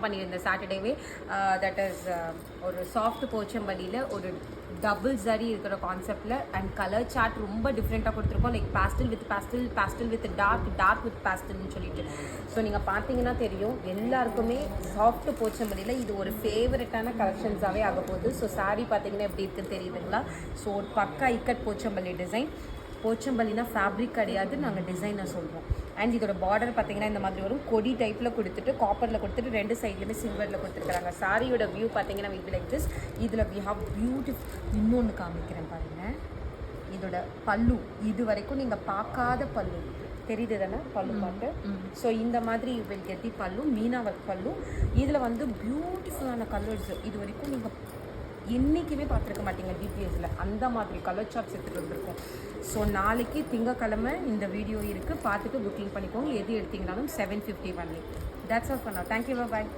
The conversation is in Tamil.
பண்ணியிருந்தேன் சாட்டர்டேவே. தட் இஸ் ஒரு சாஃப்ட் போச்சம்பள்ளியில் ஒரு டபுள் ஜரி இருக்கிற கான்செப்டில் அண்ட் கலர் சார்ட் ரொம்ப டிஃப்ரெண்ட்டாக கொடுத்துருக்கோம். Like pastel with pastel, pastel with dark, dark with பேஸ்டல்னு சொல்லிட்டு. ஸோ நீங்கள் பார்த்தீங்கன்னா தெரியும் எல்லாருக்குமே சாஃப்ட் போச்சம்பள்ளியில் இது ஒரு ஃபேவரட்டான கலெக்ஷன்ஸாகவே ஆக போகுது. ஸோ சாரீ பார்த்தீங்கன்னா எப்படி இருக்குன்னு தெரியுதுங்களா? ஸோ ஒரு பக்கா இக்கட் போச்சம்பள்ளி டிசைன். போச்சம்பள்ளினா ஃபேப்ரிக் கிடையாது, நாங்கள் டிசைனை சொல்கிறோம். அண்ட் இதோட பார்டர் பார்த்தீங்கன்னா இந்த மாதிரி வரும். கொடி டைப்பில் கொடுத்துட்டு காப்பரில் கொடுத்துட்டு ரெண்டு சைட்லையுமே சில்வரில் கொடுத்துருக்காங்க. சாரியோட வியூ பார்த்தீங்கன்னா வி லைக் திஸ். இதில் வி ஹவ் பியூட்டிஃபுல் இன்னொன்று காமிக்கிறேன் பாருங்கள். இதோட பல்லு இது வரைக்கும் நீங்கள் பார்க்காத பல்லு தெரியுது தானே பல்லு பார்த்து. ஸோ இந்த மாதிரி வில் கெட் தி பல்லு, மீனா ஒர்க் பல்லு. இதில் வந்து பியூட்டிஃபுல்லான கலர்ஸ் இது வரைக்கும் நீங்கள் என்றைக்குமே பார்த்துருக்க மாட்டீங்க டிபிஎஸில். அந்த மாதிரி கலர் சார்ட்ஸ் எடுத்துகிட்டு வந்திருக்கோம். ஸோ நாளைக்கு திங்கக்கிழமை இந்த வீடியோ இருக்குது, பார்த்துட்டு புக்கிங் பண்ணிக்கோங்க. எது எடுத்தீங்கனாலும் 750 only. That's all for now. Thank you, bye.